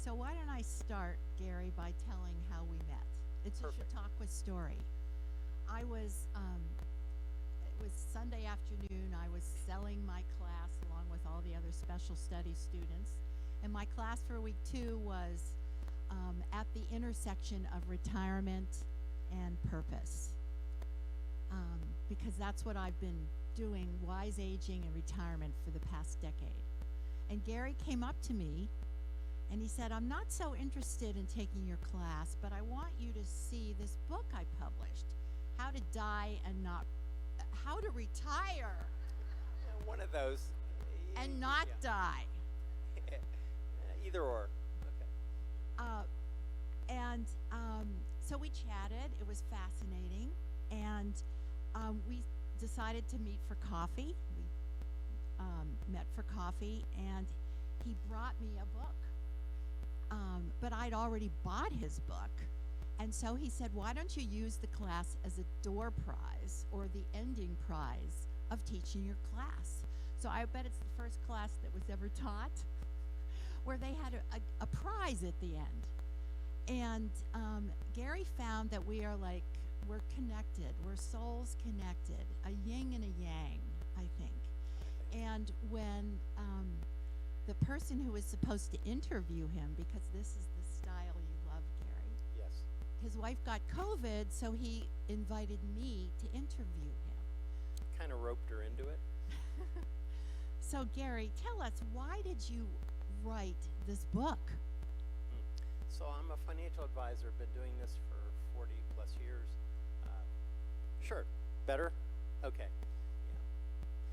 So why don't I start, Gary, by telling how we met? It's Perfect. a Chautauqua story. I was, it was Sunday afternoon. I was selling my class along with all the other special studies students. And my class for week 2 was at the intersection of retirement and purpose. Because that's what I've been doing, wise aging and retirement, for the past decade. And Gary came up to me and he said, I'm not so interested in taking your class, but I want you to see this book I published, How to Die and Not, How to Retire One of those. and Not Die. Either or. Okay. So we chatted. It was fascinating. And we decided to meet for coffee. We met for coffee, and he brought me a book. But I'd already bought his book. And so he said, why don't you use the class as a door prize or the ending prize of teaching your class? So I bet it's the first class that was ever taught where they had a prize at the end. And Gary found that we're connected. We're souls connected, a yin and a yang, I think. And when the person who was supposed to interview him, because this is the style you love, Gary, Yes. his wife got COVID, so he invited me to interview him. Kind of roped her into it. So Gary, tell us, why did you write this book? So I'm a financial advisor. Been doing this for 40 plus years. Sure. Better? Okay. Yeah.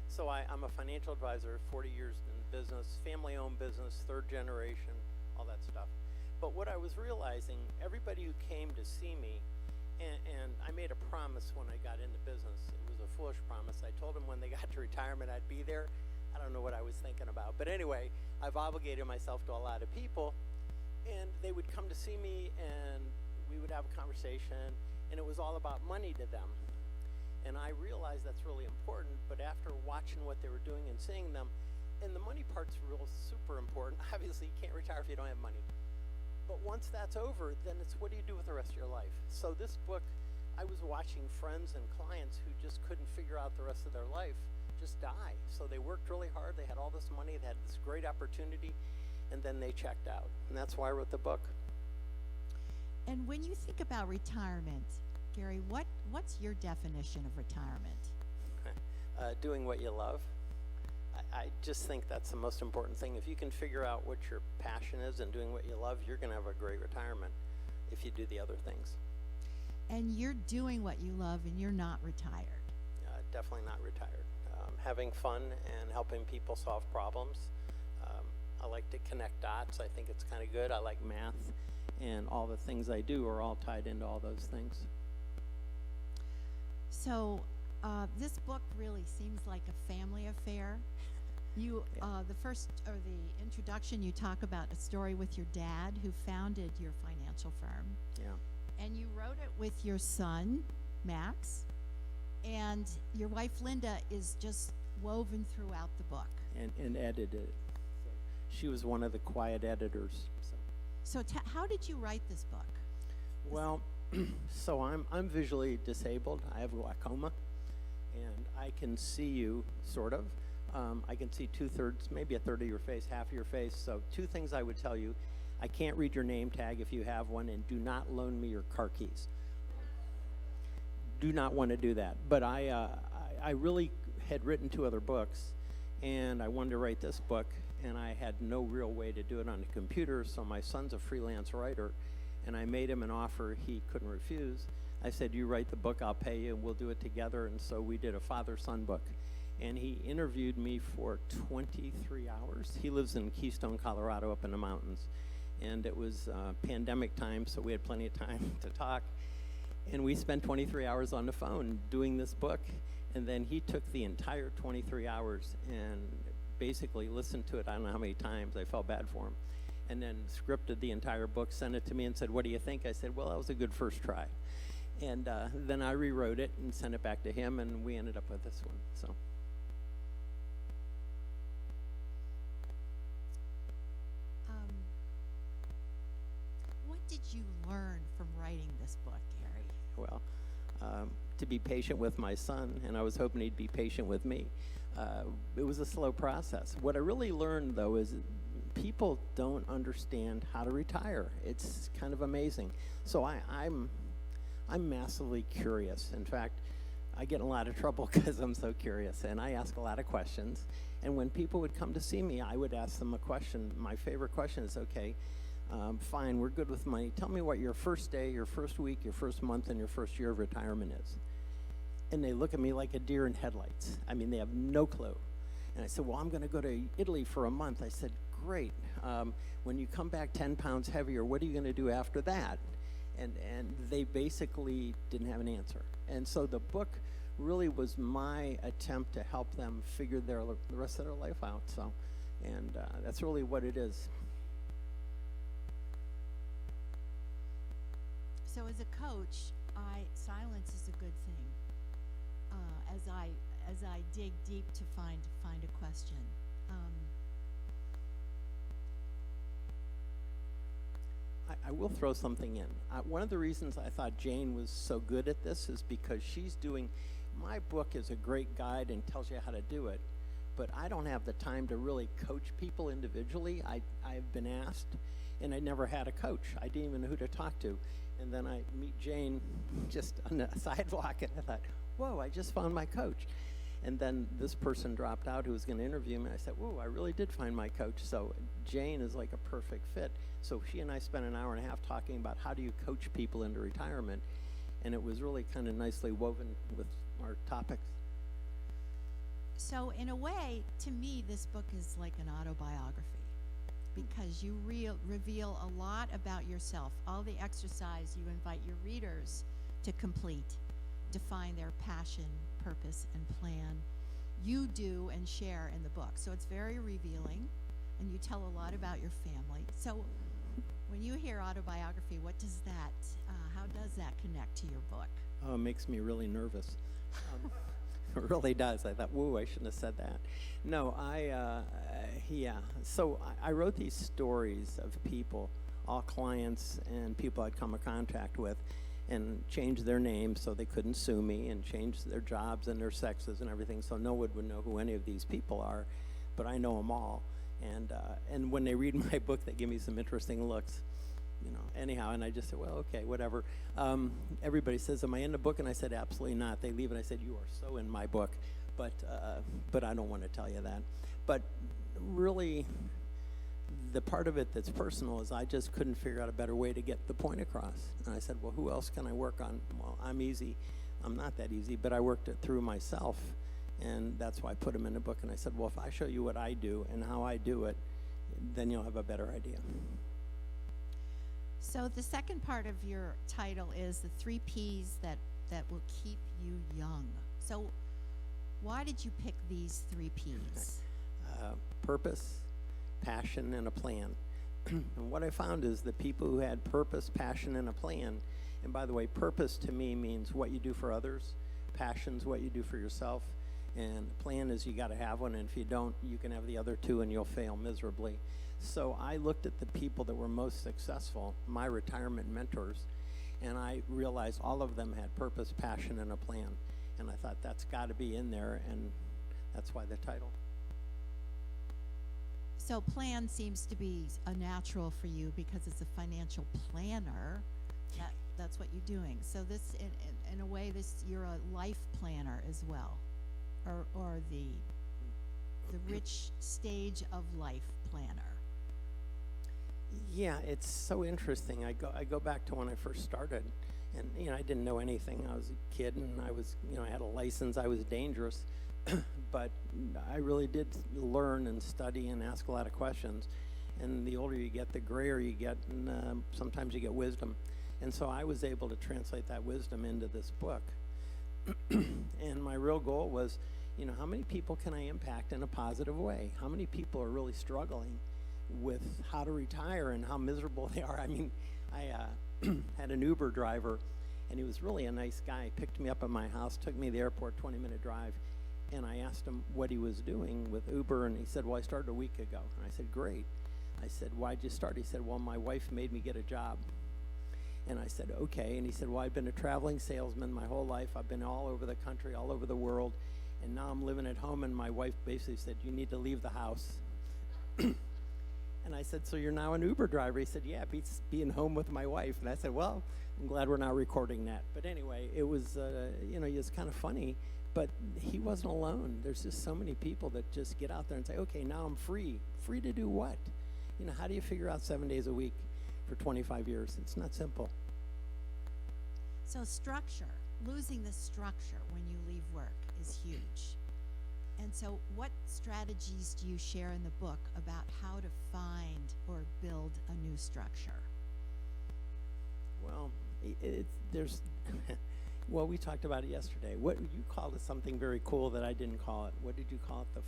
So I'm a financial advisor, 40 years in business, family-owned business, third generation, all that stuff. But what I was realizing, everybody who came to see me, and I made a promise when I got into business. It was a foolish promise. I told them when they got to retirement, I'd be there. I don't know what I was thinking about. But anyway, I've obligated myself to a lot of people. And they would come to see me, and we would have a conversation, and it was all about money to them. And I realized that's really important, but after watching what they were doing and seeing them, and the money part's real super important. Obviously, you can't retire if you don't have money. But once that's over, then it's what do you do with the rest of your life? So this book, I was watching friends and clients who just couldn't figure out the rest of their life just die. So they worked really hard, they had all this money, they had this great opportunity, and then they checked out. And that's why I wrote the book. And when you think about retirement, Gary, what's your definition of retirement? Doing what you love. I just think that's the most important thing. If you can figure out what your passion is and doing what you love, you're going to have a great retirement if you do the other things. And you're doing what you love, and you're not retired. Definitely not retired. Having fun and helping people solve problems. I like to connect dots. I think it's kind of good. I like math, and all the things I do are all tied into all those things. So this book really seems like a family affair. You, the introduction, you talk about a story with your dad who founded your financial firm. Yeah. And you wrote it with your son, Max, and your wife, Linda, is just woven throughout the book. And edited it. So she was one of the quiet editors. So how did you write this book? Well, so I'm visually disabled. I have glaucoma, and I can see you, sort of. I can see 2/3, maybe a third of your face, half of your face. So 2 things I would tell you. I can't read your name tag if you have one, and do not loan me your car keys. Do not want to do that. But I really had written 2 other books, and I wanted to write this book, and I had no real way to do it on a computer, so my son's a freelance writer, and I made him an offer he couldn't refuse. I said, you write the book, I'll pay you, and we'll do it together. And so we did a father-son book. And he interviewed me for 23 hours. He lives in Keystone, Colorado, up in the mountains. And it was pandemic time, so we had plenty of time to talk. And we spent 23 hours on the phone doing this book. And then he took the entire 23 hours and basically listened to it, I don't know how many times. I felt bad for him. And then scripted the entire book, sent it to me, and said, what do you think? I said, well, that was a good first try. And then I rewrote it and sent it back to him, and we ended up with this one. So. did you learn from writing this book, Gary? Well, to be patient with my son, and I was hoping he'd be patient with me. It was a slow process. What I really learned, though, is people don't understand how to retire. It's kind of amazing. So I'm massively curious. In fact, I get in a lot of trouble because I'm so curious, and I ask a lot of questions. And when people would come to see me, I would ask them a question. My favorite question is, okay, fine, we're good with money. Tell me what your first day, your first week, your first month, and your first year of retirement is. And they look at me like a deer in headlights. I mean, they have no clue. And I said, well, I'm going to go to Italy for a month. I said, great. When you come back 10 pounds heavier, what are you going to do after that? And they basically didn't have an answer. And so the book really was my attempt to help them figure the rest of their life out. So, and that's really what it is. So as a coach, silence is a good thing. As I dig deep to find a question. I will throw something in. One of the reasons I thought Jane was so good at this is because she's doing, my book is a great guide and tells you how to do it, but I don't have the time to really coach people individually. I've been asked, and I never had a coach. I didn't even know who to talk to. And then I meet Jane just on the sidewalk, and I thought, whoa, I just found my coach. And then this person dropped out who was going to interview me. I said, whoa, I really did find my coach. So Jane is like a perfect fit. So she and I spent an hour and a half talking about how do you coach people into retirement. And it was really kind of nicely woven with our topics. So in a way, to me, this book is like an autobiography because you reveal a lot about yourself. All the exercise you invite your readers to complete, define their passion, purpose, and plan. You do and share in the book. So it's very revealing, and you tell a lot about your family. So when you hear autobiography, how does that connect to your book? Oh, it makes me really nervous. It really does. I thought, whoa, I shouldn't have said that. No, So I wrote these stories of people, all clients and people I'd come in contact with, and changed their names so they couldn't sue me, and changed their jobs and their sexes and everything so no one would know who any of these people are, but I know them all. And when they read my book, they give me some interesting looks, anyhow, and I just said, well, okay, whatever. Everybody says, am I in the book? And I said, absolutely not. They leave and I said, you are so in my book, but I don't want to tell you that. But really, the part of it that's personal is I just couldn't figure out a better way to get the point across. And I said, well, who else can I work on? Well, I'm easy. I'm not that easy, but I worked it through myself, and that's why I put them in the book. And I said, well, if I show you what I do and how I do it, then you'll have a better idea. So the second part of your title is the 3 Ps that will keep you young. So why did you pick these 3 Ps? Purpose, passion, and a plan. And what I found is the people who had purpose, passion, and a plan, and by the way, purpose to me means what you do for others, passion's what you do for yourself, and plan is you got to have one, and if you don't, you can have the other 2 and you'll fail miserably. So I looked at the people that were most successful, my retirement mentors, and I realized all of them had purpose, passion, and a plan. And I thought that's got to be in there, and that's why the title. So plan seems to be a natural for you because it's a financial planner. That's what you're doing. So this, in a way, you're a life planner as well, or the rich stage of life planner. Yeah, it's so interesting. I go back to when I first started, and I didn't know anything. I was a kid, and I had a license. I was dangerous, but I really did learn and study and ask a lot of questions. And the older you get, the grayer you get, and sometimes you get wisdom. And so I was able to translate that wisdom into this book. And my real goal was, how many people can I impact in a positive way? How many people are really struggling with how to retire and how miserable they are? I mean, I had an Uber driver, and he was really a nice guy. He picked me up at my house, took me to the airport, 20-minute drive, and I asked him what he was doing with Uber, and he said, well, I started a 1 week ago. And I said, great. I said, why'd you start? He said, well, my wife made me get a job. And I said, okay. And he said, well, I've been a traveling salesman my whole life. I've been all over the country, all over the world. And now I'm living at home, and my wife basically said, you need to leave the house. And I said, so you're now an Uber driver? He said, yeah, beats being home with my wife. And I said, well, I'm glad we're not recording that. But anyway, it was, it's kind of funny. But he wasn't alone. There's just so many people that just get out there and say, okay, now I'm free. Free to do what? How do you figure out 7 days a week for 25 years? It's not simple. So structure, losing the structure when you leave work is huge. And so what strategies do you share in the book about how to find or build a new structure? Well, there's, well, we talked about it yesterday. What you called it something very cool that I didn't call it. What did you call it? The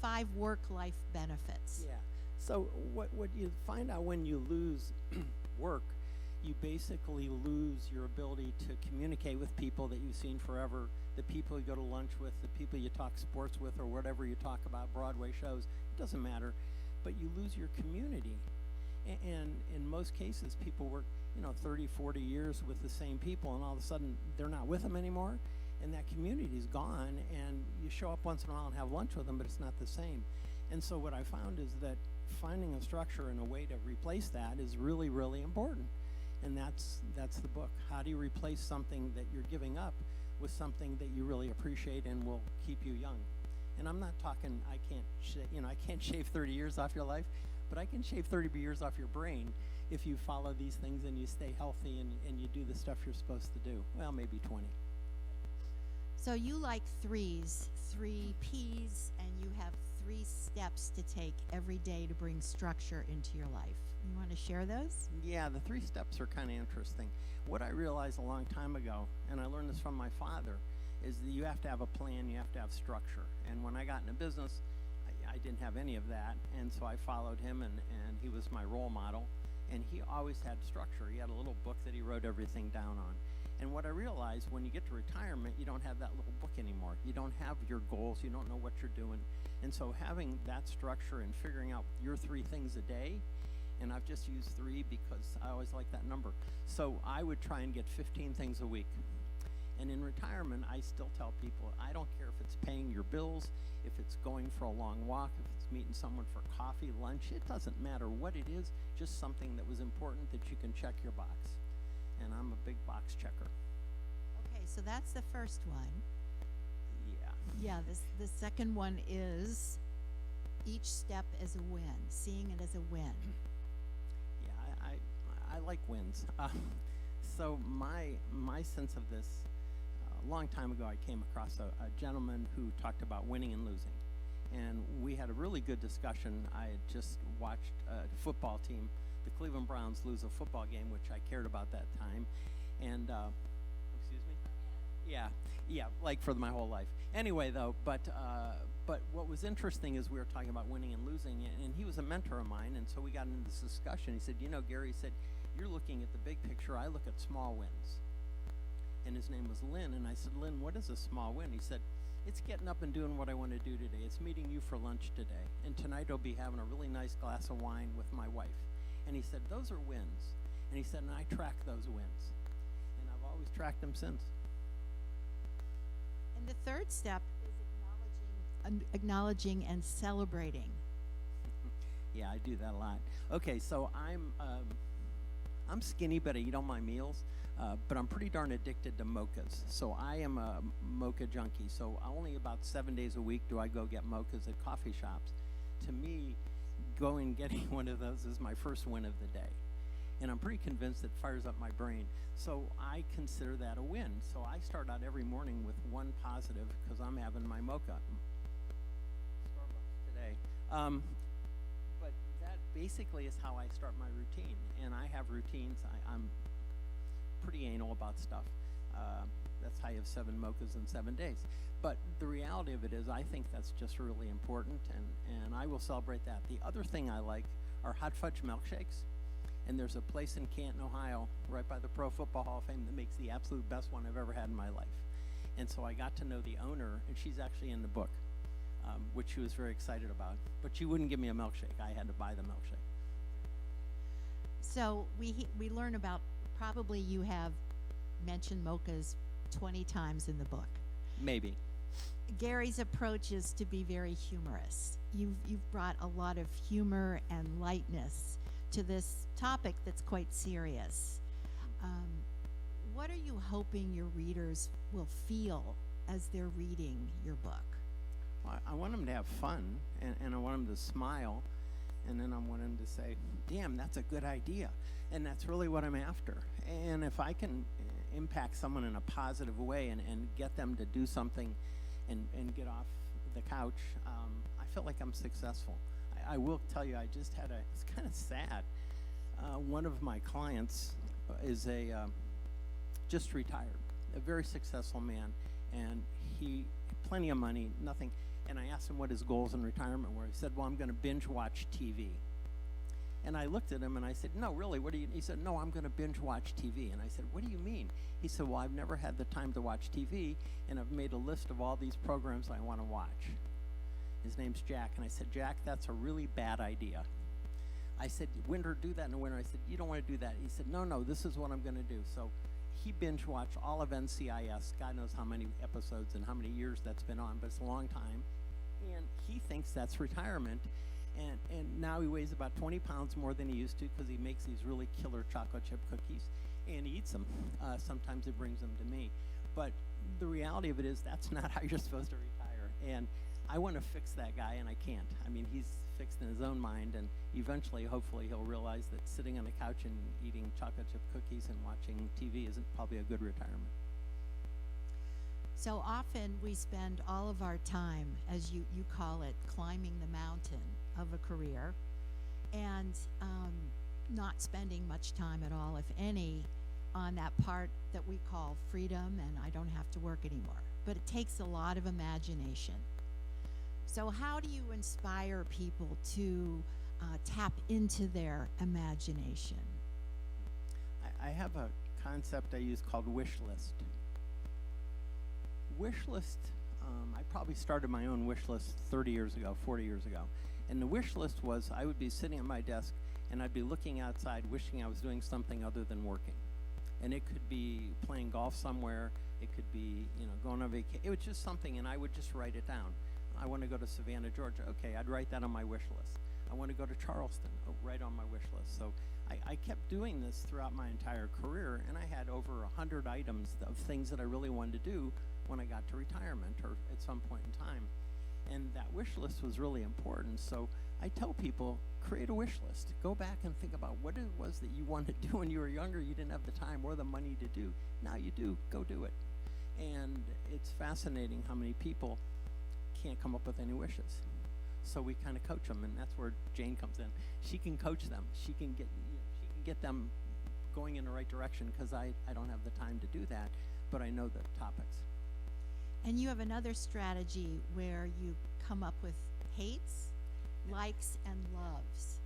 five work-life benefits. Yeah. So what you find out when you lose work, you basically lose your ability to communicate with people that you've seen forever, the people you go to lunch with, the people you talk sports with, or whatever you talk about, Broadway shows, it doesn't matter, but you lose your community. And in most cases, people work, 30, 40 years with the same people, and all of a sudden they're not with them anymore, and that community's gone, and you show up once in a while and have lunch with them, but it's not the same. And so what I found is that finding a structure and a way to replace that is really, really important. And that's the book. How do you replace something that you're giving up with something that you really appreciate and will keep you young? And I'm not talking, I can't shave 30 years off your life, but I can shave 30 years off your brain if you follow these things and you stay healthy and you do the stuff you're supposed to do. Well, maybe 20. So you like threes, 3 Ps, and you have 3 steps to take every day to bring structure into your life. You want to share those? Yeah, the 3 steps are kind of interesting. What I realized a long time ago, and I learned this from my father, is that you have to have a plan, you have to have structure. And when I got into business, I didn't have any of that, and so I followed him, and he was my role model. And he always had structure. He had a little book that he wrote everything down on. And what I realized, when you get to retirement, you don't have that little book anymore. You don't have your goals. You don't know what you're doing. And so having that structure and figuring out your 3 things a day, and I've just used 3 because I always like that number. So I would try and get 15 things a week. And in retirement, I still tell people, I don't care if it's paying your bills, if it's going for a long walk, if it's meeting someone for coffee, lunch, it doesn't matter what it is, just something that was important that you can check your box. And I'm a big box checker. Okay, so that's the first one. Yeah. Yeah, the second one is each step as a win, seeing it as a win. Yeah, I like wins. So my sense of this, a long time ago I came across a gentleman who talked about winning and losing. And we had a really good discussion. I had just watched a football team, the Cleveland Browns, lose a football game, which I cared about that time. And, excuse me? Yeah, like for my whole life. Anyway, though, but what was interesting is we were talking about winning and losing, and he was a mentor of mine, and so we got into this discussion. He said, Gary said, you're looking at the big picture. I look at small wins. And his name was Lynn, and I said, Lynn, what is a small win? He said, it's getting up and doing what I want to do today. It's meeting you for lunch today. And tonight I'll be having a really nice glass of wine with my wife. And he said, those are wins. And he said, and I track those wins. And I've always tracked them since. And the third step is acknowledging and celebrating. Yeah, I do that a lot. Okay, so I'm skinny, but I eat all my meals. But I'm pretty darn addicted to mochas. So I am a mocha junkie. So only about 7 days a week do I go get mochas at coffee shops. To me, going and getting one of those is my first win of the day. And I'm pretty convinced it fires up my brain. So I consider that a win. So I start out every morning with one positive because I'm having my mocha. Starbucks today. But that basically is how I start my routine. And I have routines. I'm pretty anal about stuff. That's how you have 7 mochas in 7 days. But the reality of it is I think that's just really important, and I will celebrate that. The other thing I like are hot fudge milkshakes. And there's a place in Canton, Ohio, right by the Pro Football Hall of Fame that makes the absolute best one I've ever had in my life. And so I got to know the owner, and she's actually in the book, which she was very excited about. But she wouldn't give me a milkshake. I had to buy the milkshake. So we learn about, probably you have mentioned mochas 20 times in the book. Maybe. Gary's approach is to be very humorous. You've brought a lot of humor and lightness to this topic that's quite serious. What are you hoping your readers will feel as they're reading your book? I want them to have fun, and I want them to smile, and then I want them to say, damn, that's a good idea. And that's really what I'm after. And if I can impact someone in a positive way and get them to do something and get off the couch, I feel like I'm successful. I will tell you, I just had it's kind of sad. One of my clients is just retired, a very successful man, and he had plenty of money, nothing. And I asked him what his goals in retirement were. He said, well, I'm going to binge watch TV. And I looked at him and I said, no, really, what do you, he said, no, I'm going to binge watch TV. And I said, what do you mean? He said, well, I've never had the time to watch TV, and I've made a list of all these programs I want to watch. His name's Jack. And I said, Jack, that's a really bad idea. I said, winter, do that in the winter. I said, you don't want to do that. He said, no, this is what I'm going to do. So he binge watched all of NCIS. God knows how many episodes and how many years that's been on, but it's a long time. And he thinks that's retirement. And now he weighs about 20 pounds more than he used to, because he makes these really killer chocolate chip cookies and he eats them. Sometimes he brings them to me. But the reality of it is that's not how you're supposed to retire. And I want to fix that guy, and I can't. I mean, he's fixed in his own mind, and eventually, hopefully, he'll realize that sitting on the couch and eating chocolate chip cookies and watching TV isn't probably a good retirement. So often we spend all of our time, as you call it, climbing the mountain of a career, and not spending much time at all, if any, on that part that we call freedom and I don't have to work anymore. But it takes a lot of imagination. So how do you inspire people to tap into their imagination? I have a concept I use called wish list. Wish list, I probably started my own wish list 30 years ago, 40 years ago. And the wish list was, I would be sitting at my desk and I'd be looking outside wishing I was doing something other than working. And it could be playing golf somewhere, it could be, going on vacation. It was just something, and I would just write it down. I want to go to Savannah, Georgia. Okay, I'd write that on my wish list. I want to go to Charleston, right on my wish list. So I kept doing this throughout my entire career, and I had over 100 items of things that I really wanted to do when I got to retirement or at some point in time. And that wish list was really important. So I tell people, create a wish list. Go back and think about what it was that you wanted to do when you were younger. You didn't have the time or the money to do. Now you do. Go do it. And it's fascinating how many people can't come up with any wishes. So we kind of coach them, and that's where Jane comes in. She can coach them. She can get them going in the right direction, because I don't have the time to do that, but I know the topics. And you have another strategy where you come up with hates, likes, and loves.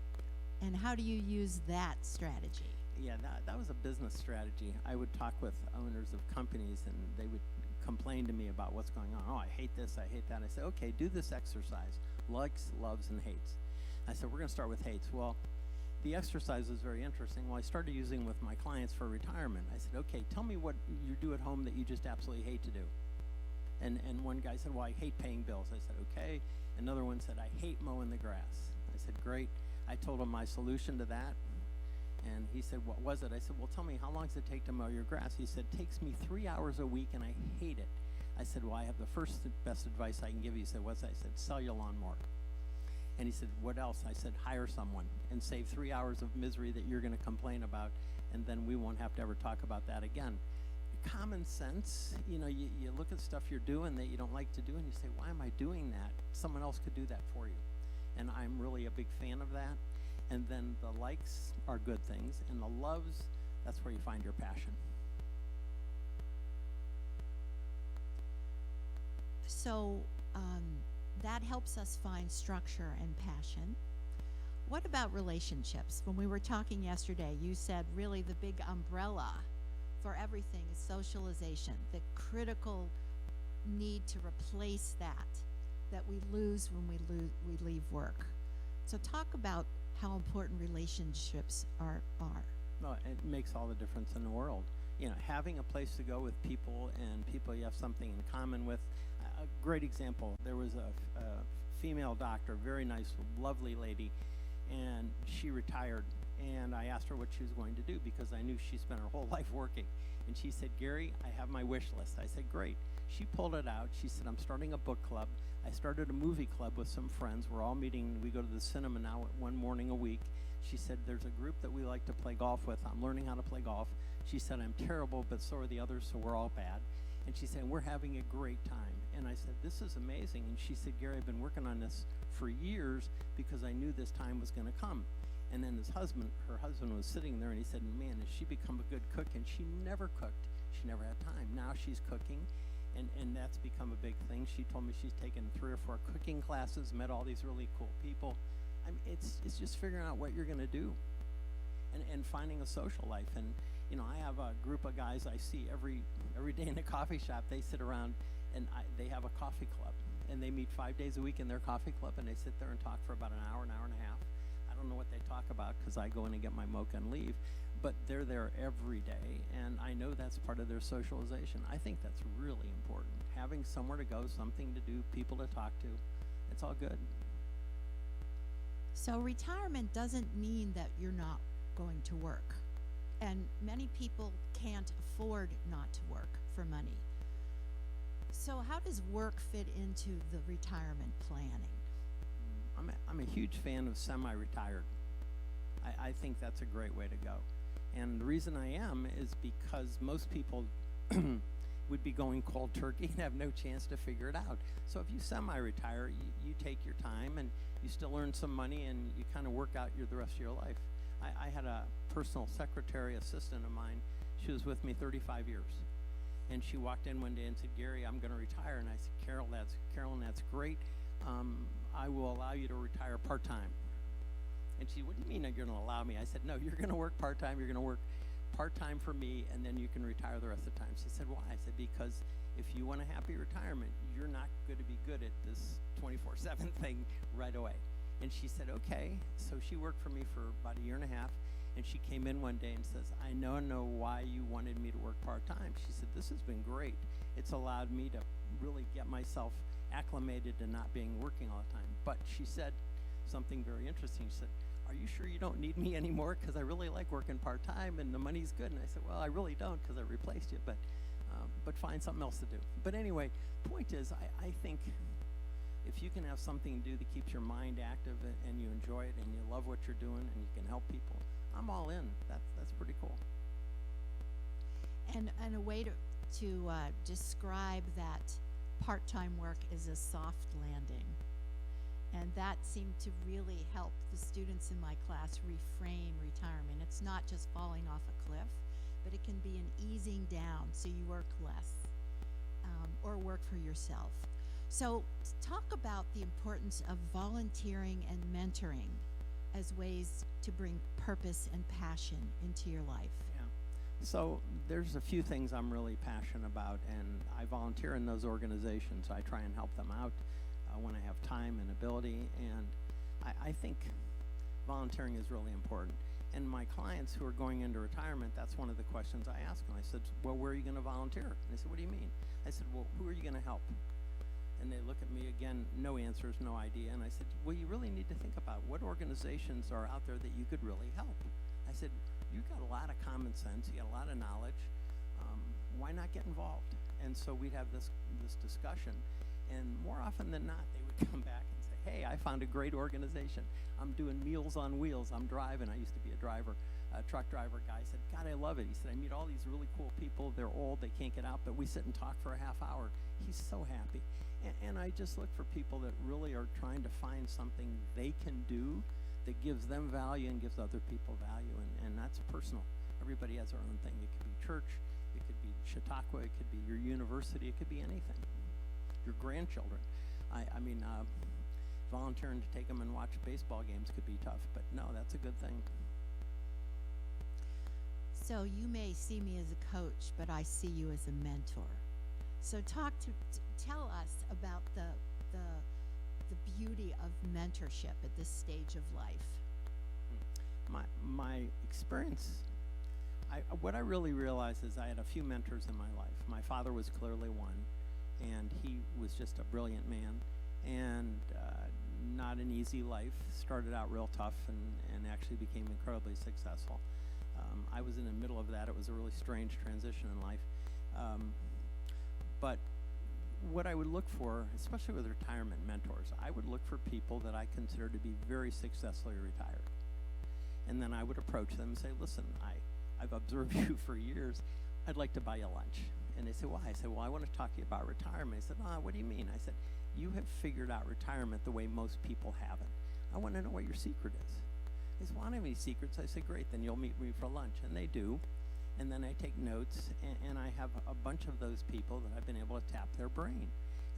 And how do you use that strategy? Yeah, that was a business strategy. I would talk with owners of companies, and they would complain to me about what's going on. Oh, I hate this, I hate that. I said, okay, do this exercise. Likes, loves, and hates. I said, we're going to start with hates. Well, the exercise was very interesting. Well, I started using with my clients for retirement. I said, okay, tell me what you do at home that you just absolutely hate to do. And one guy said, well, I hate paying bills. I said, okay. Another one said, I hate mowing the grass. I said, great. I told him my solution to that. And he said, what was it? I said, well, tell me, how long does it take to mow your grass? He said, it takes me 3 hours a week, and I hate it. I said, well, I have the first best advice I can give you. He said, what's that? I said, sell your lawnmower. And he said, what else? I said, hire someone and save 3 hours of misery that you're going to complain about, and then we won't have to ever talk about that again. Common sense, you look at stuff you're doing that you don't like to do, and you say, why am I doing that? Someone else could do that for you. And I'm really a big fan of that. And then the likes are good things, and the loves, that's where you find your passion. So that helps us find structure and passion. What about relationships? When we were talking yesterday, you said really the big umbrella for everything is socialization, the critical need to replace that we lose when we leave work. So talk about how important relationships are. No, it makes all the difference in the world. You know, having a place to go with people and people you have something in common with. A great example, there was a female doctor, very nice, lovely lady, and she retired. And I asked her what she was going to do because I knew she spent her whole life working. And she said, Gary, I have my wish list. I said, great. She pulled it out. She said, I'm starting a book club. I started a movie club with some friends. We're all meeting. We go to the cinema now one morning a week. She said, there's a group that we like to play golf with. I'm learning how to play golf. She said, I'm terrible, but so are the others, so we're all bad. And she said, we're having a great time. And I said, this is amazing. And she said, Gary, I've been working on this for years because I knew this time was going to come. And then her husband was sitting there and he said, man, has she become a good cook? And she never cooked. She never had time. Now she's cooking, and that's become a big thing. She told me she's taken 3 or 4 cooking classes, met all these really cool people. I mean, it's just figuring out what you're going to do and finding a social life. And, you know, I have a group of guys I see every day in the coffee shop. They sit around and they have a coffee club. And they meet 5 days a week in their coffee club, and they sit there and talk for about an hour and a half. I don't know what they talk about because I go in and get my mocha and leave, but they're there every day, and I know that's part of their socialization. I think that's really important. Having somewhere to go, something to do, people to talk to, it's all good. So retirement doesn't mean that you're not going to work. And many people can't afford not to work for money. So how does work fit into the retirement planning? I'm a huge fan of semi-retired. I think that's a great way to go. And the reason I am is because most people would be going cold turkey and have no chance to figure it out. So if you semi-retire, you take your time and you still earn some money and you kind of work out the rest of your life. I had a personal secretary assistant of mine. She was with me 35 years. And she walked in one day and said, Gary, I'm going to retire. And I said, Carolyn, that's great. I will allow you to retire part-time. And she, what do you mean you're going to allow me? I said, no, you're going to work part-time. You're going to work part-time for me, and then you can retire the rest of the time. She said, why? I said, because if you want a happy retirement, you're not going to be good at this 24/7 thing right away. And she said, okay. So she worked for me for about 1.5 years, and she came in one day and says, I know why you wanted me to work part-time. She said, this has been great. It's allowed me to really get myself acclimated to not being working all the time. But she said something very interesting. She said, are you sure you don't need me anymore? Because I really like working part-time and the money's good. And I said, well, I really don't because I replaced you, but find something else to do. But anyway, point is, I think if you can have something to do that keeps your mind active and you enjoy it and you love what you're doing and you can help people, I'm all in. That's pretty cool. And a way to describe that part-time work is a soft landing. And that seemed to really help the students in my class reframe retirement. It's not just falling off a cliff, but it can be an easing down so you work less or work for yourself. So talk about the importance of volunteering and mentoring as ways to bring purpose and passion into your life. Yeah. So there's a few things I'm really passionate about, and I volunteer in those organizations. I try and help them out when I have time and ability, and I think volunteering is really important. And my clients who are going into retirement, that's one of the questions I ask them. I said, well, where are you going to volunteer? And they said, what do you mean? I said, well, who are you going to help? And they look at me again, no answers, no idea. And I said, well, you really need to think about what organizations are out there that you could really help. I said, you've got a lot of common sense, you got a lot of knowledge. Why not get involved? And so we'd have this discussion. And more often than not, they would come back and say, hey, I found a great organization. I'm doing Meals on Wheels. I'm driving. I used to be a truck driver guy. I said, God, I love it. He said, I meet all these really cool people. They're old. They can't get out, but we sit and talk for a half hour. He's so happy. And I just look for people that really are trying to find something they can do that gives them value and gives other people value. And that's personal. Everybody has their own thing. It could be church. It could be Chautauqua. It could be your university. It could be anything. Your grandchildren. I mean, volunteering to take them and watch baseball games could be tough, but no, that's a good thing. So you may see me as a coach, but I see you as a mentor. So tell us about the beauty of mentorship at this stage of life. my experience, what I really realized is I had a few mentors in my life. My father was clearly one, and he was just a brilliant man, and not an easy life. Started out real tough and actually became incredibly successful. I was in the middle of that. It was a really strange transition in life. But what I would look for, especially with retirement mentors, I would look for people that I consider to be very successfully retired. And then I would approach them and say, listen, I've observed you for years. I'd like to buy you lunch. And they said, why? I said, well, I want to talk to you about retirement. He said, what do you mean? I said, you have figured out retirement the way most people haven't. I want to know what your secret is. He said, well, I don't have any secrets. I said, great, then you'll meet me for lunch. And they do. And then I take notes, and I have a bunch of those people that I've been able to tap their brain.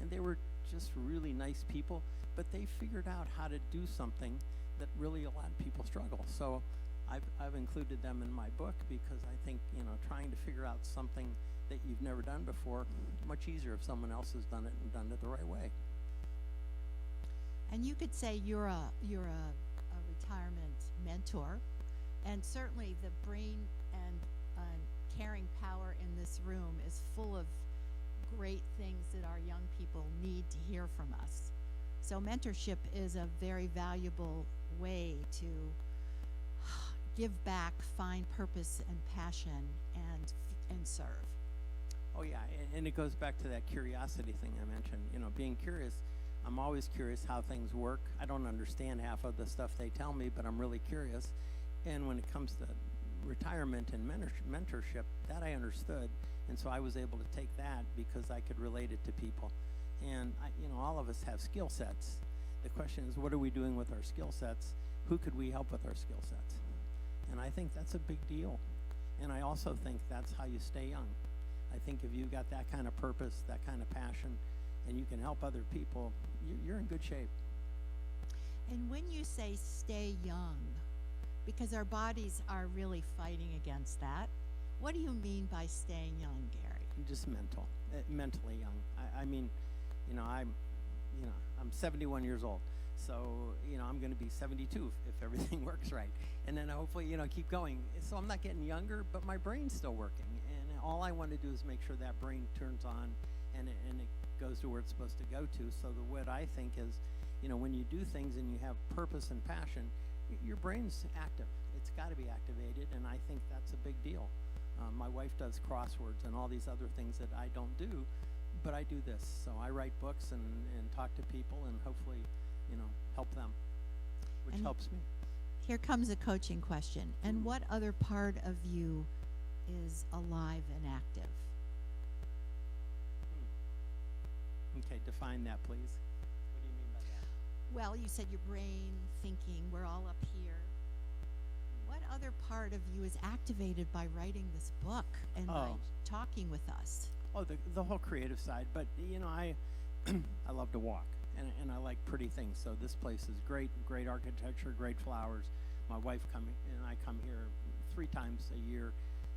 And they were just really nice people, but they figured out how to do something that really a lot of people struggle. So I've included them in my book because I think, trying to figure out something that you've never done before, much easier if someone else has done it and done it the right way. And you could say you're a retirement mentor, and certainly the brain and caring power in this room is full of great things that our young people need to hear from us. So mentorship is a very valuable way to give back, find purpose and passion, and serve. Oh yeah, and it goes back to that curiosity thing I mentioned. Being curious. I'm always curious how things work. I don't understand half of the stuff they tell me, but I'm really curious. And when it comes to retirement and mentorship, that I understood, and so I was able to take that because I could relate it to people. And all of us have skill sets. The question is, what are we doing with our skill sets? Who could we help with our skill sets? And I think that's a big deal. And I also think that's how you stay young. I think if you've got that kind of purpose, that kind of passion, and you can help other people, you're in good shape. And when you say stay young, because our bodies are really fighting against that, what do you mean by staying young, Gary? Just mentally young. I'm 71 years old, so I'm going to be 72 if everything works right, and then hopefully keep going. So I'm not getting younger, but my brain's still working, and all I want to do is make sure that brain turns on and it goes to where it's supposed to go to. So what I think is, when you do things and you have purpose and passion, your brain's active. It's got to be activated, and I think that's a big deal. My wife does crosswords and all these other things that I don't do, but I do this. So I write books and talk to people and hopefully, help them, which helps me. Here comes a coaching question. And what other part of you is alive and active? Okay, define that, please. What do you mean by that? Well, you said your brain, thinking, we're all up here. What other part of you is activated by writing this book and by talking with us? Oh, the whole creative side. But, I love to walk, and I like pretty things. So this place is great architecture, great flowers. My wife and I come here 3 times a year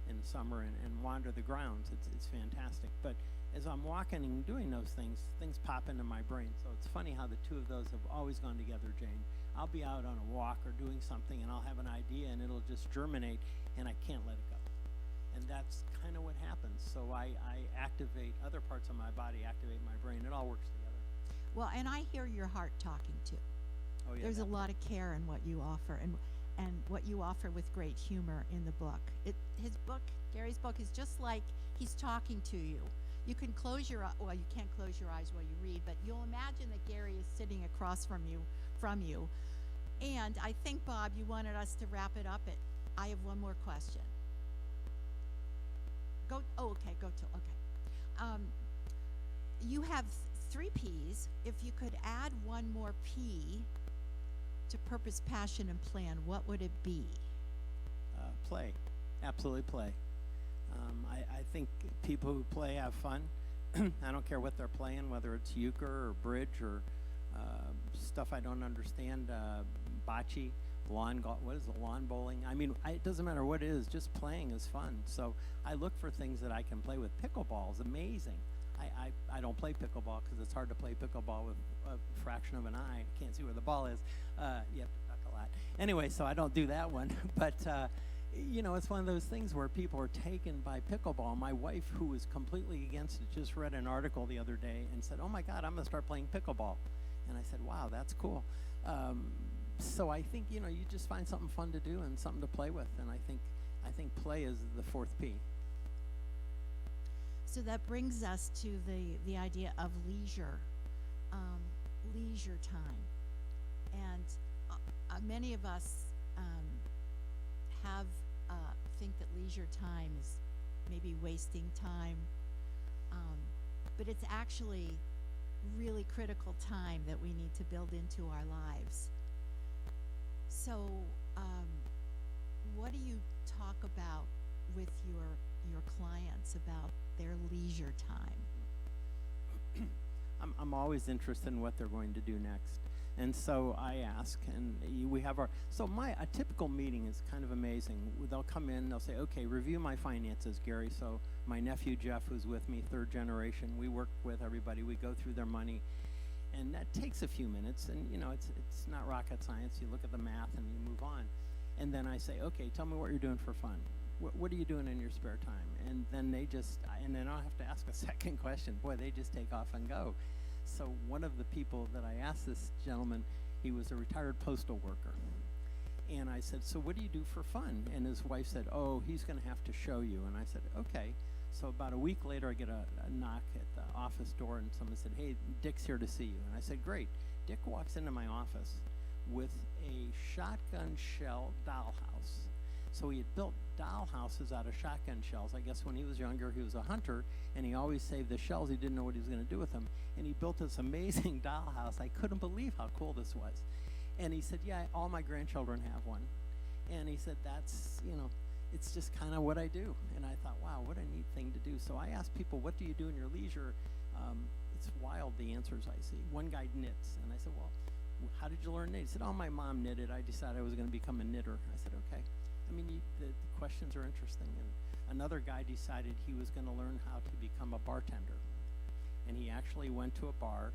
in the summer and wander the grounds. It's fantastic. But as I'm walking and doing those things pop into my brain. So it's funny how the two of those have always gone together, Jane. I'll be out on a walk or doing something, and I'll have an idea, and it'll just germinate, and I can't let it go. And that's kind of what happens. So I activate other parts of my body, activate my brain. It all works together. Well, and I hear your heart talking too. Oh, yeah, there's a lot of care in what you offer, and what you offer with great humor in the book. Gary's book is just like he's talking to you. You can close your eyes. Well, you can't close your eyes while you read, but you'll imagine that Gary is sitting across from you. And I think, Bob, you wanted us to wrap it up. I have one more question. Okay. You have 3 P's. If you could add one more P to purpose, passion, and plan, what would it be? Play. Absolutely play. I think people who play have fun. I don't care what they're playing, whether it's euchre or bridge or stuff I don't understand, bocce, lawn bowling. I mean, it doesn't matter what it is, just playing is fun. So I look for things that I can play with. Pickleball is amazing. I don't play pickleball because it's hard to play pickleball with a fraction of an eye. Can't see where the ball is. You have to duck a lot. Anyway, so I don't do that one. But, it's one of those things where people are taken by pickleball. My wife, who was completely against it, just read an article the other day and said, oh my God, I'm going to start playing pickleball. And I said, wow, that's cool. So I think, you just find something fun to do and something to play with. And I think play is the fourth P. So that brings us to the idea of leisure time. And many of us think that leisure time is maybe wasting time, but it's actually really critical time that we need to build into our lives. So what do you talk about with your clients about their leisure time? I'm always interested in what they're going to do next. And so I ask, and we have a typical meeting is kind of amazing. They'll come in, they'll say, okay, review my finances, Gary. So my nephew Jeff, who's with me, third generation, we work with everybody, we go through their money. And that takes a few minutes, and it's not rocket science. You look at the math and you move on. And then I say, okay, tell me what you're doing for fun. What are you doing in your spare time? And then then I'll have to ask a second question. Boy, they just take off and go. So one of the people that I asked this gentleman, he was a retired postal worker. And I said, so what do you do for fun? And his wife said, oh, he's going to have to show you. And I said, okay. So about a week later, I get a knock at the office door, and someone said, hey, Dick's here to see you. And I said, great. Dick walks into my office with a shotgun shell dollhouse. So he had built doll houses out of shotgun shells. I guess when he was younger, he was a hunter, and he always saved the shells. He didn't know what he was going to do with them. And he built this amazing dollhouse. I couldn't believe how cool this was. And he said, yeah, all my grandchildren have one. And he said, that's, it's just kind of what I do. And I thought, wow, what a neat thing to do. So I asked people, what do you do in your leisure? It's wild, the answers I see. One guy knits. And I said, well, how did you learn knit? He said, oh, my mom knitted. I decided I was going to become a knitter. I said, okay. I mean, the questions are interesting. And another guy decided he was going to learn how to become a bartender. And he actually went to a bar,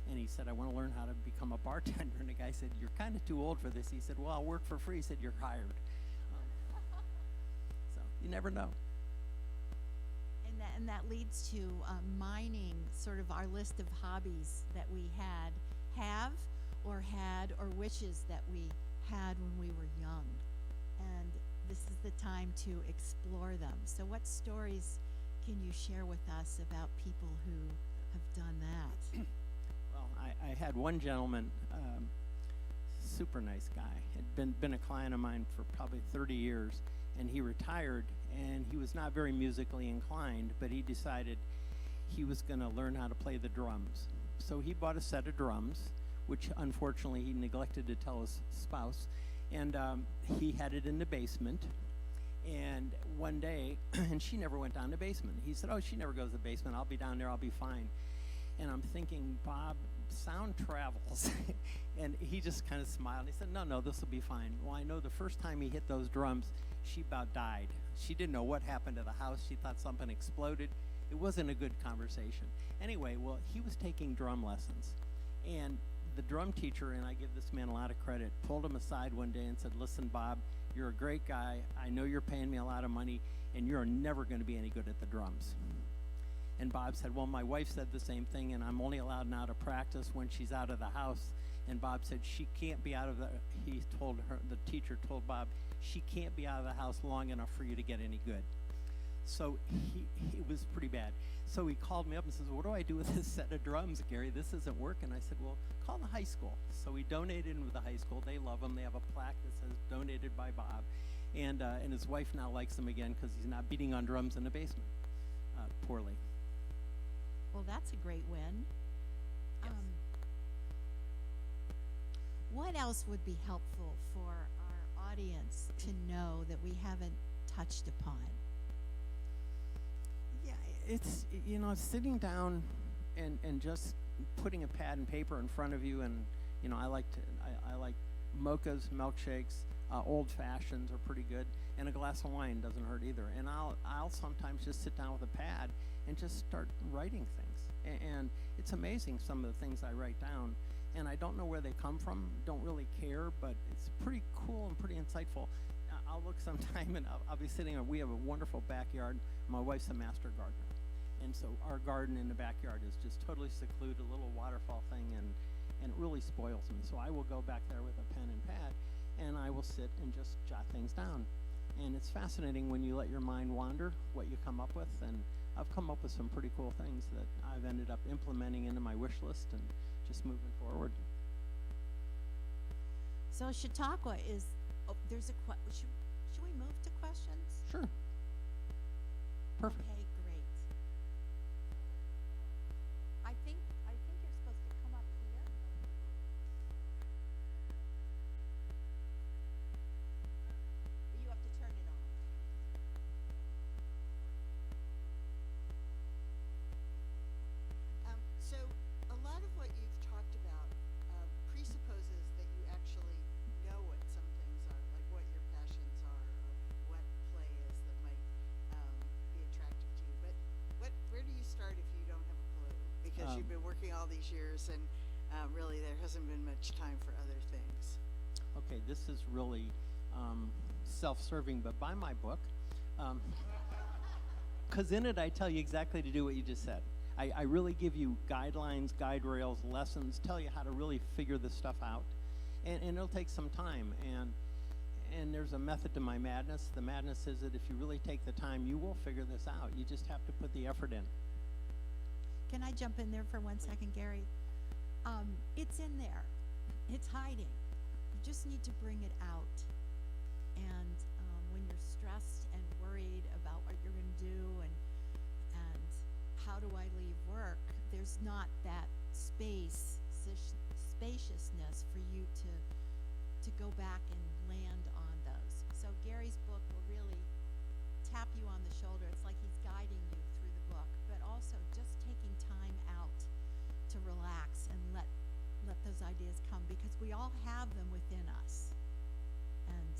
and he said, I want to learn how to become a bartender. And the guy said, you're kind of too old for this. He said, well, I'll work for free. He said, you're hired. So you never know. And that leads to mining sort of our list of hobbies that we had or wishes that we had when we were young. And this is the time to explore them. So what stories can you share with us about people who have done that? Well, I had one gentleman, super nice guy, had been a client of mine for probably 30 years, and he retired, and he was not very musically inclined, but he decided he was going to learn how to play the drums. So he bought a set of drums, which unfortunately he neglected to tell his spouse, and he had it in the basement. And one day, and she never went down the basement. He said, oh, she never goes to the basement. I'll be down there. I'll be fine. And I'm thinking, Bob, sound travels. And he just kind of smiled. He said, no, this will be fine. Well, I know the first time he hit those drums, she about died. She didn't know what happened to the house. She thought something exploded. It wasn't a good conversation. Anyway, well, he was taking drum lessons. And the drum teacher, and I give this man a lot of credit, pulled him aside one day and said, listen, Bob, you're a great guy. I know you're paying me a lot of money, and you're never going to be any good at the drums. And Bob said, well, my wife said the same thing, and I'm only allowed now to practice when she's out of the house. And Bob said, she can't be out of the, he told her, the teacher told Bob, she can't be out of the house long enough for you to get any good. So it was pretty bad. So he called me up and says, what do I do with this set of drums, Gary? This isn't working. I said, well, call the high school. So we donated them to the high school. They love them. They have a plaque that says donated by Bob. And his wife now likes them again because he's not beating on drums in the basement poorly. Well, that's a great win. Yes. What else would be helpful for our audience to know that we haven't touched upon? Yeah, it's, sitting down and just putting a pad and paper in front of you, and, I like mochas, milkshakes, old fashions are pretty good, and a glass of wine doesn't hurt either. And I'll sometimes just sit down with a pad and just start writing things. And it's amazing some of the things I write down. and I don't know where they come from, don't really care, but it's pretty cool and pretty insightful. I'll look sometime and I'll be sitting, we have a wonderful backyard. My wife's a master gardener. And so our garden in the backyard is just totally secluded, a little waterfall thing, and it really spoils me. So I will go back there with a pen and pad, and I will sit and just jot things down. And it's fascinating when you let your mind wander, what you come up with. And I've come up with some pretty cool things that I've ended up implementing into my wish list and just moving forward. So Chautauqua is, there's a should we move to questions? Sure. Perfect. Okay, great. I think you're supposed to come up here. You have to turn it on. So a lot of what you've talked about presupposes that you actually know what some things are, like what your passions are, or what play is that might be attractive to you. But where do you start if you don't have a clue? Because you've been working all these years, and really there hasn't been much time for other things. Okay, this is really self-serving, but buy my book. Because in it I tell you exactly to do what you just said. I really give you guidelines, guide rails, lessons, tell you how to really figure this stuff out. And it'll take some time. And there's a method to my madness. The madness is that if you really take the time, you will figure this out. You just have to put the effort in. Can I jump in there for 1 second, Gary? It's in there. It's hiding. You just need to bring it out. And when you're stressed and worried about what you're going to do and how do I leave work, there's not that spaciousness for you to go back and land on those. So Gary's book will really tap you on the shoulder. It's like he's guiding you through the book, but also just taking time out to relax and let those ideas come, because we all have them within us, and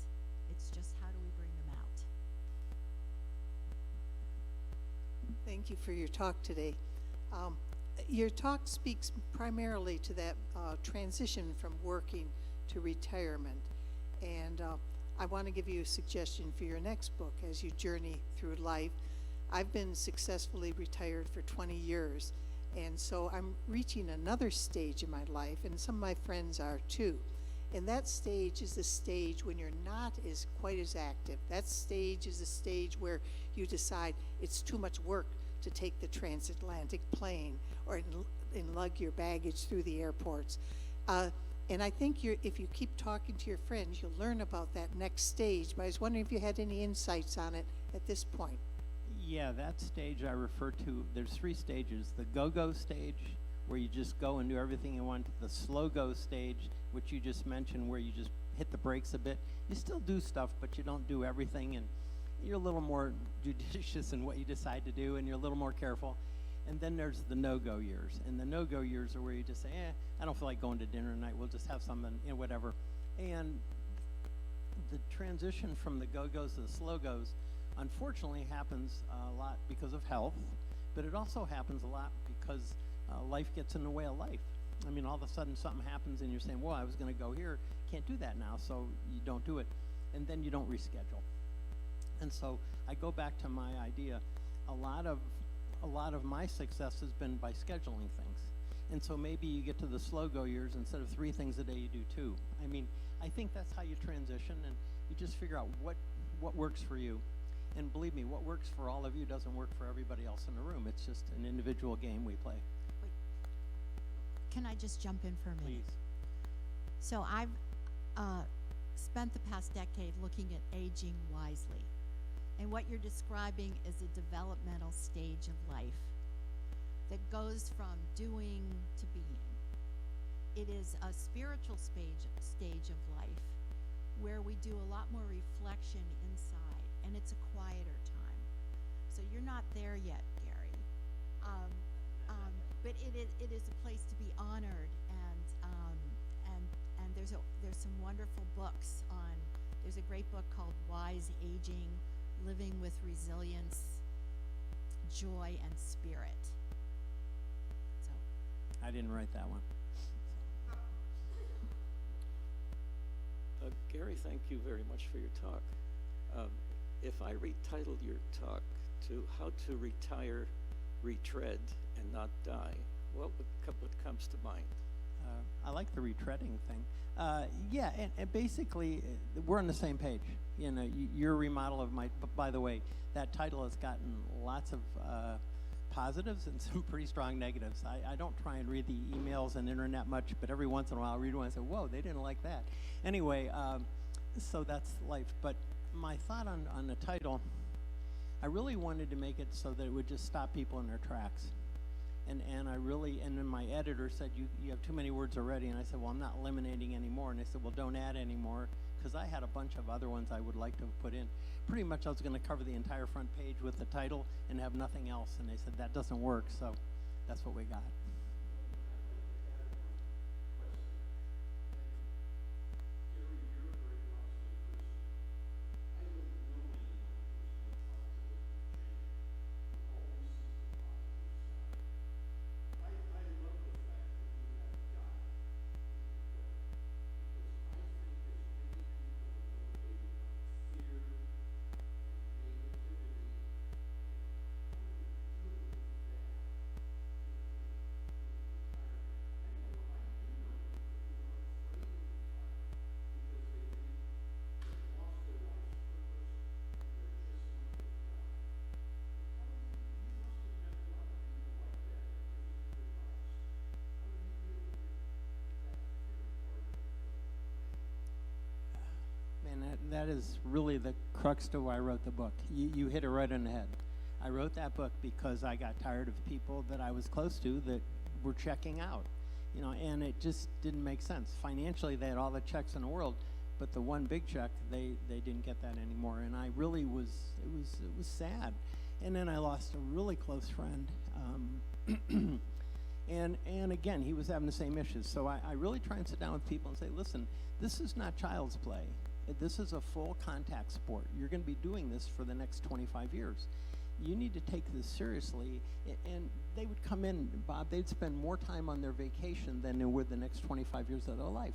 it's just how do we bring them out. Thank you for your talk today. Your talk speaks primarily to that transition from working to retirement. And I want to give you a suggestion for your next book as you journey through life. I've been successfully retired for 20 years, and so I'm reaching another stage in my life, and some of my friends are too. And that stage is the stage when you're not quite as active. That stage is the stage where you decide it's too much work to take the transatlantic plane or and lug your baggage through the airports. And I think if you keep talking to your friends, you'll learn about that next stage. But I was wondering if you had any insights on it at this point. Yeah, that stage I refer to, there's 3 stages. The go-go stage, where you just go and do everything you want. The slow-go stage, which you just mentioned, where you just hit the brakes a bit. You still do stuff, but you don't do everything, and you're a little more judicious in what you decide to do, and you're a little more careful. And then there's the no-go years. And the no-go years are where you just say, I don't feel like going to dinner tonight. We'll just have something, whatever. And the transition from the go-goes to the slow-goes, unfortunately, happens a lot because of health, but it also happens a lot because life gets in the way of life. I mean, all of a sudden something happens and you're saying, well, I was going to go here, can't do that now, so you don't do it. And then you don't reschedule. And so I go back to my idea. A lot of my success has been by scheduling things. And so maybe you get to the slow-go years, instead of 3 things a day, you do 2. I mean, I think that's how you transition, and you just figure out what works for you. And believe me, what works for all of you doesn't work for everybody else in the room. It's just an individual game we play. Wait. Can I just jump in for a minute? Please. So I've spent the past decade looking at aging wisely. And what you're describing is a developmental stage of life that goes from doing to being. It is a spiritual stage of life where we do a lot more reflection inside, and it's a quieter time. So you're not there yet, Gary. But it is a place to be honored, and there's some wonderful books on. There's a great book called Wise Aging, Living with Resilience, Joy, and Spirit. So I didn't write that one. Gary, thank you very much for your talk. If I retitled your talk to How to Retire, Retread, and Not Die, what comes to mind? I like the retreading thing. Yeah, and basically, we're on the same page. You know, your remodel of my, by the way, that title has gotten lots of positives and some pretty strong negatives. I don't try and read the emails and internet much, but every once in a while I'll read one and say, whoa, they didn't like that. Anyway, so that's life. But my thought on the title, I really wanted to make it so that it would just stop people in their tracks. And then my editor said, you have too many words already. And I said, well, I'm not eliminating anymore. And they said, well, don't add anymore, because I had a bunch of other ones I would like to have put in. Pretty much I was going to cover the entire front page with the title and have nothing else. And they said, that doesn't work. So that's what we got. That is really the crux to why I wrote the book. You hit it right on the head. I wrote that book because I got tired of people that I was close to that were checking out, you know, and it just didn't make sense. Financially, they had all the checks in the world, but the one big check, they didn't get that anymore, and I really was, it was sad. And then I lost a really close friend, and again, he was having the same issues. So I really try and sit down with people and say, listen, this is not child's play. This is a full contact sport. You're going to be doing this for the next 25 years. You need to take this seriously. And they would come in, Bob, they'd spend more time on their vacation than they would the next 25 years of their life.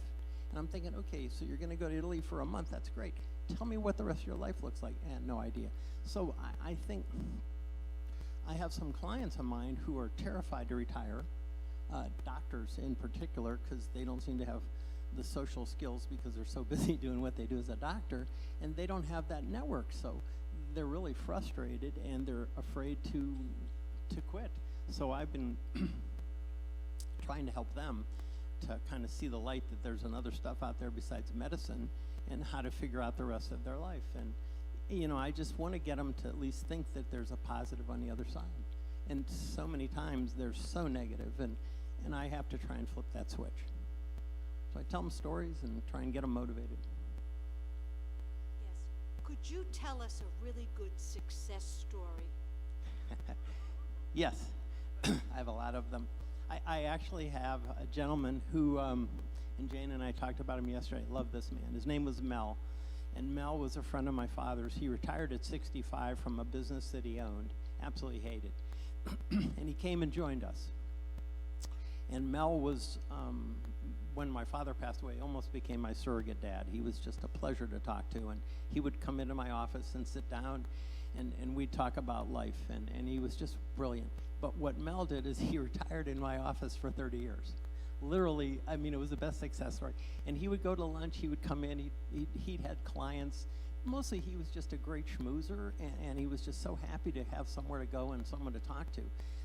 And I'm thinking, okay, so you're going to go to Italy for a month. That's great. Tell me what the rest of your life looks like. And no idea. So I think I have some clients of mine who are terrified to retire, doctors in particular, because they don't seem to have the social skills because they're so busy doing what they do as a doctor, and they don't have that network. So they're really frustrated and they're afraid to quit. So I've been trying to help them to kind of see the light that there's another stuff out there besides medicine and how to figure out the rest of their life. And you know, I just want to get them to at least think that there's a positive on the other side. And so many times they're so negative, and I have to try and flip that switch. So I tell them stories and try and get them motivated. Yes. Could you tell us a really good success story? Yes, I have a lot of them. I actually have a gentleman who, and Jane and I talked about him yesterday. I love this man. His name was Mel, and Mel was a friend of my father's. He retired at 65 from a business that he owned, absolutely hated. And he came and joined us. And Mel was, when my father passed away, almost became my surrogate dad. He was just a pleasure to talk to, and he would come into my office and sit down, and we'd talk about life, and he was just brilliant. But what Mel did is he retired in my office for 30 years. Literally, I mean, it was the best success story. And he would go to lunch, he would come in, he'd had clients. Mostly he was just a great schmoozer, and he was just so happy to have somewhere to go and someone to talk to.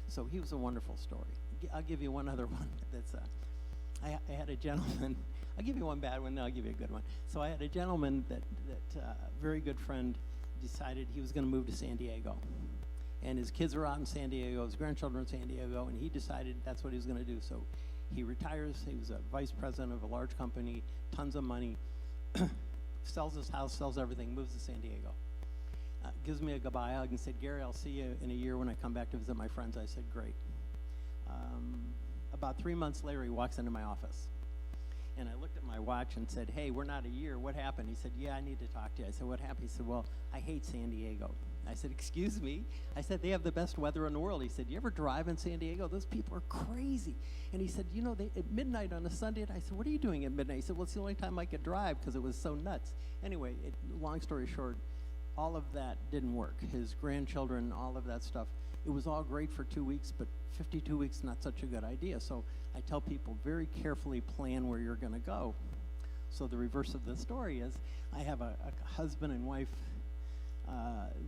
So he was a wonderful story. I'll give you one other one that's, I had a gentleman, I'll give you one bad one, then I'll give you a good one. So I had a gentleman that very good friend decided he was going to move to San Diego. And his kids were out in San Diego, his grandchildren in San Diego, and he decided that's what he was going to do. So he retires, he was a vice president of a large company, tons of money, sells his house, sells everything, moves to San Diego. Gives me a goodbye hug and said, Gary, I'll see you in a year when I come back to visit my friends. I said, great. About 3 months later, he walks into my office. And I looked at my watch and said, hey, we're not a year. What happened? He said, yeah, I need to talk to you. I said, what happened? He said, well, I hate San Diego. I said, excuse me? I said, they have the best weather in the world. He said, you ever drive in San Diego? Those people are crazy. And he said, you know, at midnight on a Sunday, and I said, what are you doing at midnight? He said, well, it's the only time I could drive because it was so nuts. Anyway, long story short, all of that didn't work. His grandchildren, all of that stuff, it was all great for 2 weeks, but 52 weeks, not such a good idea. So I tell people, very carefully plan where you're going to go. So the reverse of the story is, I have a husband and wife.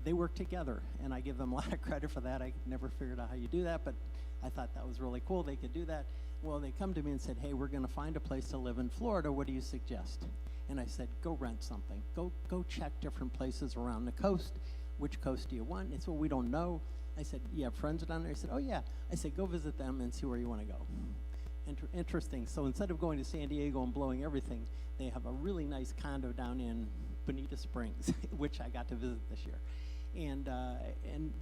They work together, and I give them a lot of credit for that. I never figured out how you do that, but I thought that was really cool. They could do that. Well, they come to me and said, hey, we're going to find a place to live in Florida. What do you suggest? And I said, go rent something. Go check different places around the coast. Which coast do you want? They said, well, we don't know. I said, you have friends down there? I said, oh, yeah. I said, go visit them and see where you want to go. Interesting. So instead of going to San Diego and blowing everything, they have a really nice condo down in Bonita Springs, which I got to visit this year. And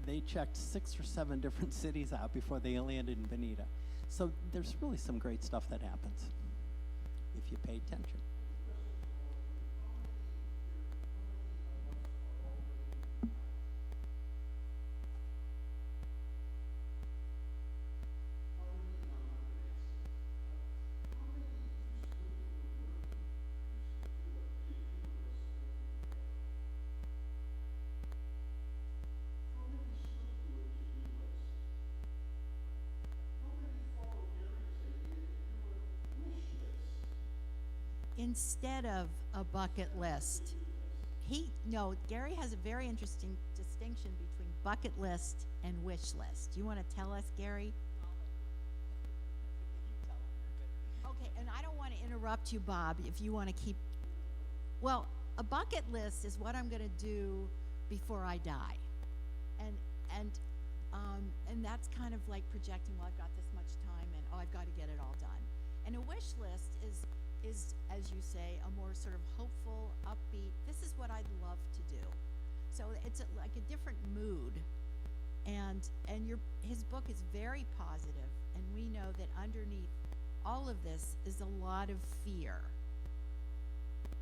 they checked 6 or 7 different cities out before they landed in Bonita. So there's really some great stuff that happens if you pay attention. Instead of a bucket list, Gary has a very interesting distinction between bucket list and wish list. You want to tell us, Gary? Okay, and I don't want to interrupt you, Bob, if you want to keep. Well, a bucket list is what I'm going to do before I die, and that's kind of like projecting. Well, I've got this much time, and I've got to get it all done. And a wish list is, as you say, a more sort of hopeful, upbeat, this is what I'd love to do. So it's like a different mood. And his book is very positive, and we know that underneath all of this is a lot of fear.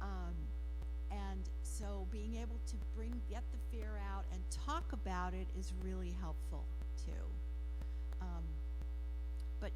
And so being able to get the fear out and talk about it is really helpful too. But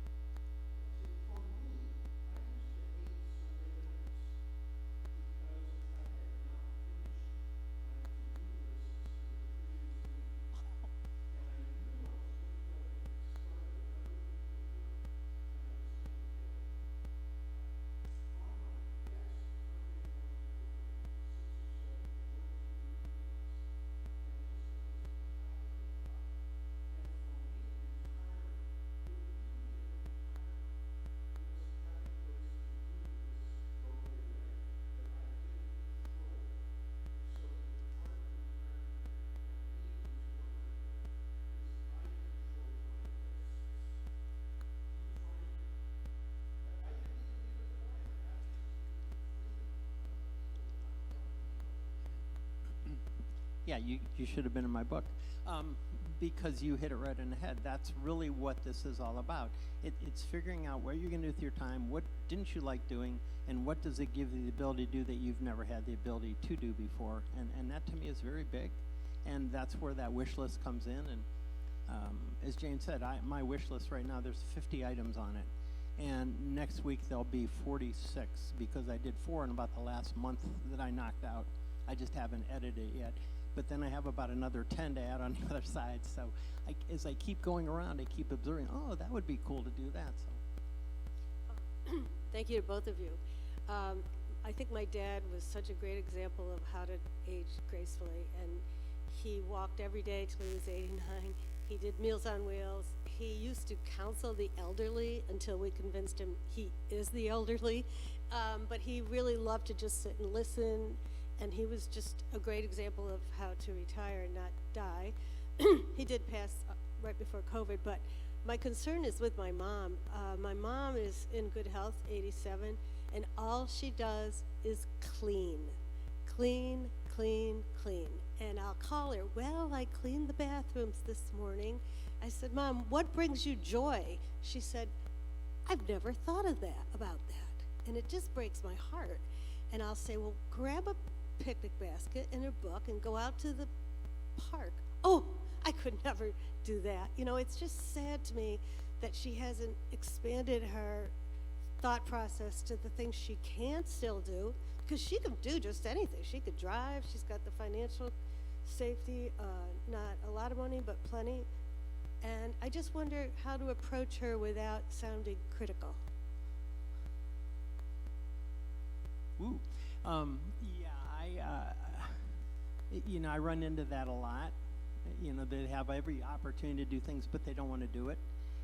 Yeah, you should have been in my book because you hit it right in the head. That's really what this is all about. It's figuring out what you're going to do with your time, what didn't you like doing, and what does it give you the ability to do that you've never had the ability to do before. And that to me is very big, and that's where that wish list comes in. And as Jane said, my wish list right now, there's 50 items on it. And next week there'll be 46 because I did 4 in about the last month that I knocked out. I just haven't edited it yet. But then I have about another 10 to add on the other side. So as I keep going around, I keep observing, oh, that would be cool to do that. So. Thank you to both of you. I think my dad was such a great example of how to age gracefully. And he walked every day till he was 89. He did Meals on Wheels. He used to counsel the elderly until we convinced him he is the elderly. But he really loved to just sit and listen. And he was just a great example of how to retire and not die. He did pass right before COVID, but my concern is with my mom. My mom is in good health, 87, and all she does is clean. Clean, clean, clean. And I'll call her, well, I cleaned the bathrooms this morning. I said, Mom, what brings you joy? She said, I've never thought of about that. And it just breaks my heart. And I'll say, well, grab a picnic basket and a book and go out to the park oh, I could never do that. You know, it's just sad to me that she hasn't expanded her thought process to the things she can still do, because she can do just anything. She could drive, she's got the financial safety, not a lot of money, but plenty. And I just wonder how to approach her without sounding critical. Ooh, I run into that a lot. They have every opportunity to do things, but they don't want to do it.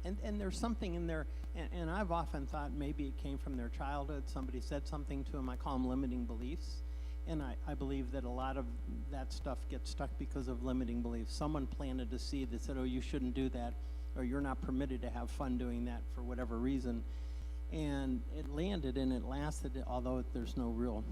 And there's something in there, and I've often thought maybe it came from their childhood. Somebody said something to them. I call them limiting beliefs. And I believe that a lot of that stuff gets stuck because of limiting beliefs. Someone planted a seed that said, oh, you shouldn't do that, or you're not permitted to have fun doing that for whatever reason. And it landed and it lasted, although there's no real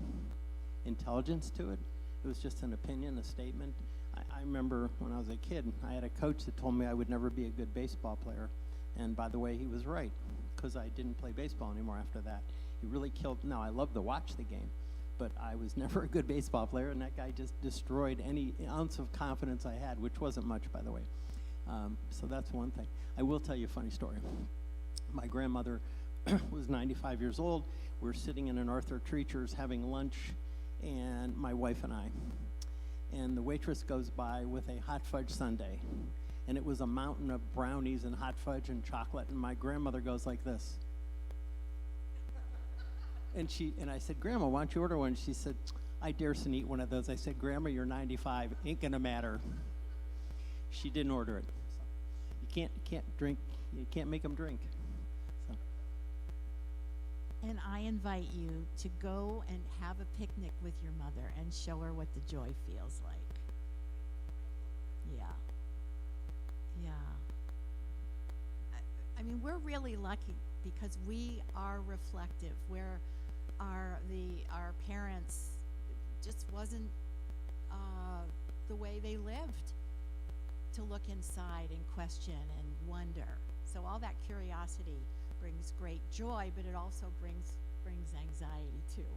intelligence to it. It was just an opinion, a statement. I remember when I was a kid, I had a coach that told me I would never be a good baseball player. And by the way, he was right, because I didn't play baseball anymore after that. He really killed. Now, I love to watch the game, but I was never a good baseball player, and that guy just destroyed any ounce of confidence I had, which wasn't much, by the way. So that's one thing. I will tell you a funny story. My grandmother was 95 years old. We're sitting in an Arthur Treacher's having lunch, and my wife and I. And the waitress goes by with a hot fudge sundae. And it was a mountain of brownies and hot fudge and chocolate. And my grandmother goes like this. And I said, Grandma, why don't you order one? She said, I daresn't eat one of those. I said, Grandma, you're 95. Ain't gonna matter. She didn't order it. So you can't drink. You can't make them drink. So. And I invite you to go and have a picnic with your mother and show her what the joy feels like. Yeah. Yeah. I mean, we're really lucky because we are reflective, where our parents just wasn't the way they lived, to look inside and question and wonder. So all that curiosity brings great joy, but it also brings anxiety too. Yeah.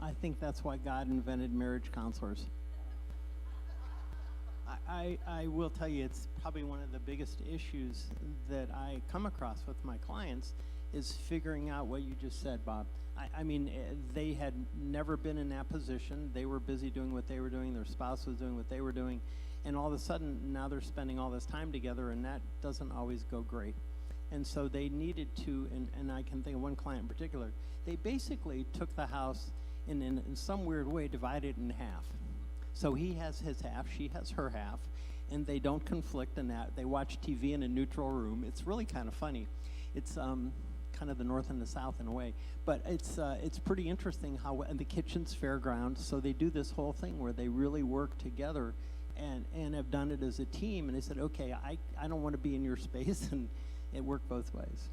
I think that's why God invented marriage counselors. I will tell you, it's probably one of the biggest issues that I come across with my clients is figuring out what you just said, Bob. I mean, they had never been in that position. They were busy doing what they were doing. Their spouse was doing what they were doing. And all of a sudden, now they're spending all this time together, and that doesn't always go great. And so they needed to, and I can think of one client in particular, they basically took the house and in some weird way divided it in half. So he has his half, she has her half, and they don't conflict in that. They watch TV in a neutral room. It's really kind of funny. It's kind of the North and the South in a way. But it's pretty interesting how, and the kitchen's fairground, so they do this whole thing where they really work together and have done it as a team. And they said, okay, I don't want to be in your space, and it worked both ways.